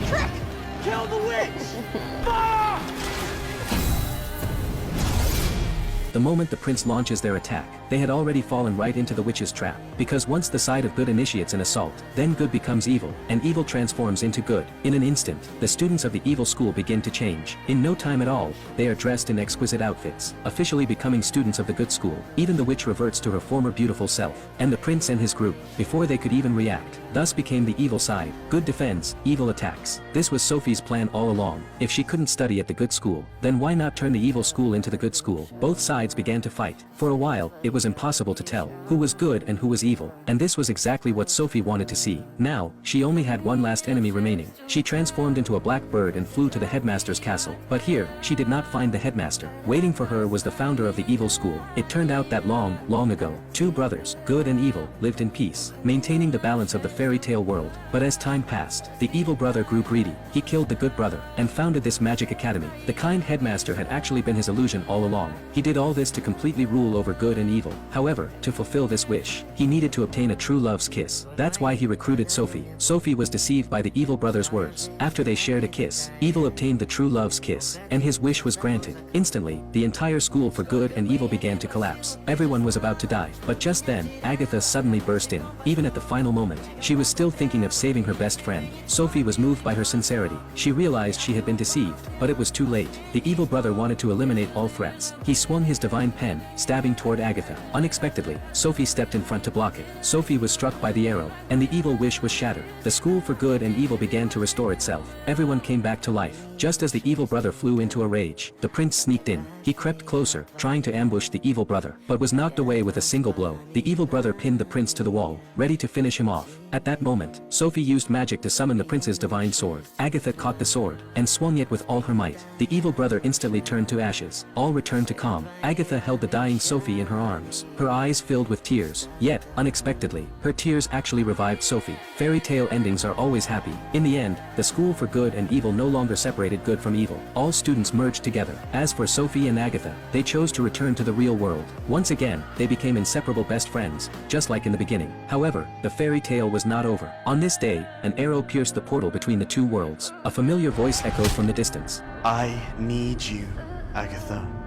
trick! Kill the witch! Fuck! The moment the prince launches their attack, they had already fallen right into the witch's trap, because once the side of good initiates an assault, then good becomes evil, and evil transforms into good. In an instant, the students of the evil school begin to change. In no time at all, they are dressed in exquisite outfits, officially becoming students of the good school. Even the witch reverts to her former beautiful self, and the prince and his group, before they could even react, thus became the evil side. Good defends, evil attacks. This was Sophie's plan all along. If she couldn't study at the good school, then why not turn the evil school into the good school? Both sides began to fight. For a while, it was impossible to tell who was good and who was evil, and this was exactly what Sophie wanted to see. Now, she only had one last enemy remaining. She transformed into a black bird and flew to the headmaster's castle. But here, she did not find the headmaster. Waiting for her was the founder of the evil school. It turned out that long, long ago, two brothers, good and evil, lived in peace, maintaining the balance of the fairy tale world. But as time passed, the evil brother grew greedy. He killed the good brother, and founded this magic academy. The kind headmaster had actually been his illusion all along. He did all this to completely rule over good and evil. However, to fulfill this wish, he needed to obtain a true love's kiss. That's why he recruited Sophie. Sophie was deceived by the evil brother's words. After they shared a kiss, evil obtained the true love's kiss, and his wish was granted. Instantly, the entire school for good and evil began to collapse. Everyone was about to die, but just then, Agatha suddenly burst in. Even at the final moment, she was still thinking of saving her best friend. Sophie was moved by her sincerity. She realized she had been deceived, but it was too late. The evil brother wanted to eliminate all threats. He swung his divine pen, stabbing toward Agatha. Unexpectedly, Sophie stepped in front to block it. Sophie was struck by the arrow, and the evil wish was shattered. The school for good and evil began to restore itself. Everyone came back to life. Just as the evil brother flew into a rage, the prince sneaked in. He crept closer, trying to ambush the evil brother, but was knocked away with a single blow. The evil brother pinned the prince to the wall, ready to finish him off. At that moment, Sophie used magic to summon the prince's divine sword. Agatha caught the sword, and swung it with all her might. The evil brother instantly turned to ashes. All returned to calm. Agatha held the dying Sophie in her arms, her eyes filled with tears. Yet, unexpectedly, her tears actually revived Sophie. Fairy tale endings are always happy. In the end, the school for good and evil no longer separated good from evil. All students merged together. As for Sophie and Agatha, they chose to return to the real world. Once again, they became inseparable best friends, just like in the beginning. However, the fairy tale was not over. On this day, an arrow pierced the portal between the two worlds. A familiar voice echoed from the distance. I need you, Agatha.